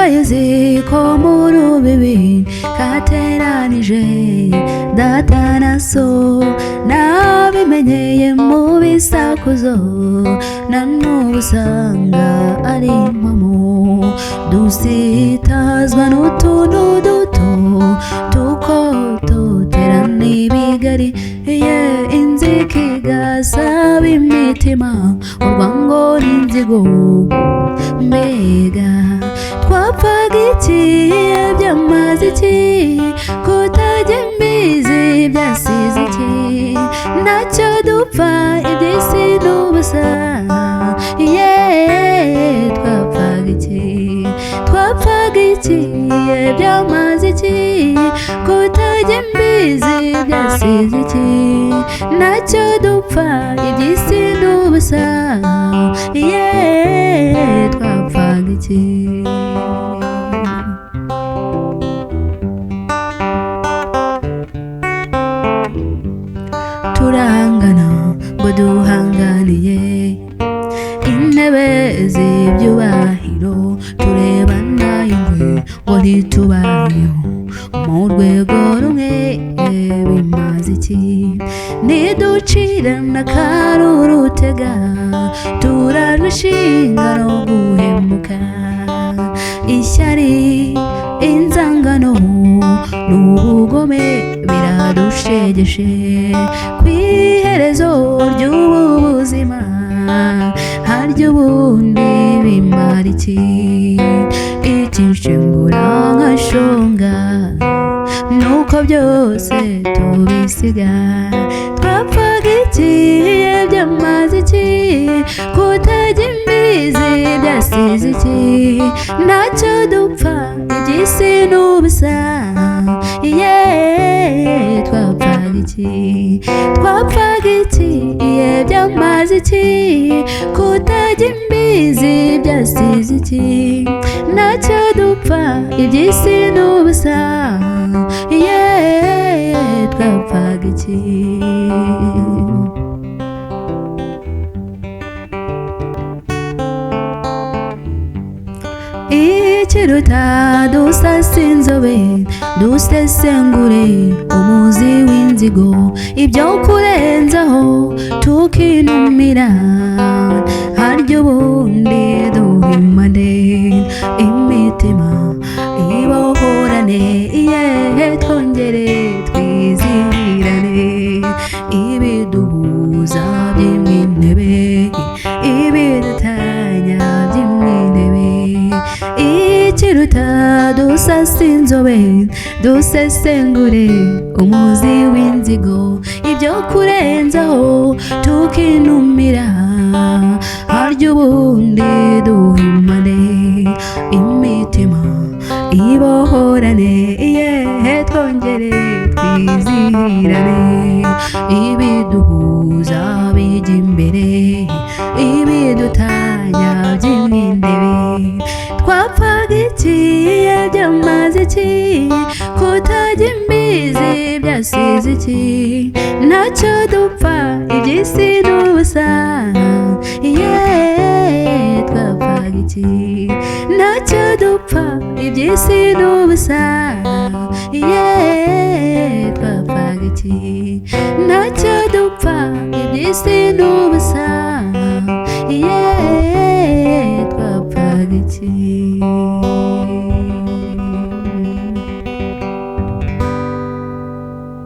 akayozi ko mu rubibi kateranije data na so, nabimenyeye mu bisakuzo na n'ubu usanga ari impamo, dusitazwa n'utuntu duto tukototerana ibigari, inzika igasaba imitima, urwango n'inzigo. Mbega twapfaga iki, byamaze iki, kutajya imbizi byasize iki, ntacyo dupfa iby'isi n'ubusa. Twapfaga iki, twapfaga iki, byamaze iki, kutajya imbizi byasize iki, ntacyo dupfa iby'isi n'ubusa. Twapfaga iki. Turangana ngo duhanganiye intebe z'ibyubahiro, turebana ingwe ngo ntitubayeho mu rwego rumwe. Bimaze iki niducirana akarurutega, turarushinga no guhemuka, ishyari inzangano n'ubugome biradushegeshe, ku iherezo ry'ubu buzima harya ubundi bimara iki, ikinshengura nkashonga nuko byose tubisiga. Twapfaga iki, byamaze iki, kutajya imbizi byasize iki, ntacyo dupfa iby'isi n'ubusa. Twapfaga iki, twapfaga iki, byamaze iki, kutajya imbizi byasize iki, ntacyo dupfa iby'isi n'ubusa. Twapfaga iki. Ikiruta dusasa inzobe, dusesengure umuzi w'inzigo, ibyo kurenzaho tukinumira, harya ubundi duhimane imitima ibohorane, twongere twizihirane, ibiduhuza by'imwintebe, ibidutanya by'imwintebe. Ikiruta dusasa inzobe, dusesengure umuzi w'inzigo, ibyo kurenzaho tukinumira, harya ubundi duhimane imitima ibohorane, twongere twizihirane, ibiduhuza bijya imbere, ibidutanya by'imwintebe. Twapfaga iki, byamaze iki, kutajya imbizi byasize iki, ntacyo dupfa iby'isi n'ubusa. Twapfaga iki, ntacyo dupfa iby'isi n'ubusa. Twapfaga iki, ntacyo dupfa iby'isi n'ubusa. Twapfaga iki.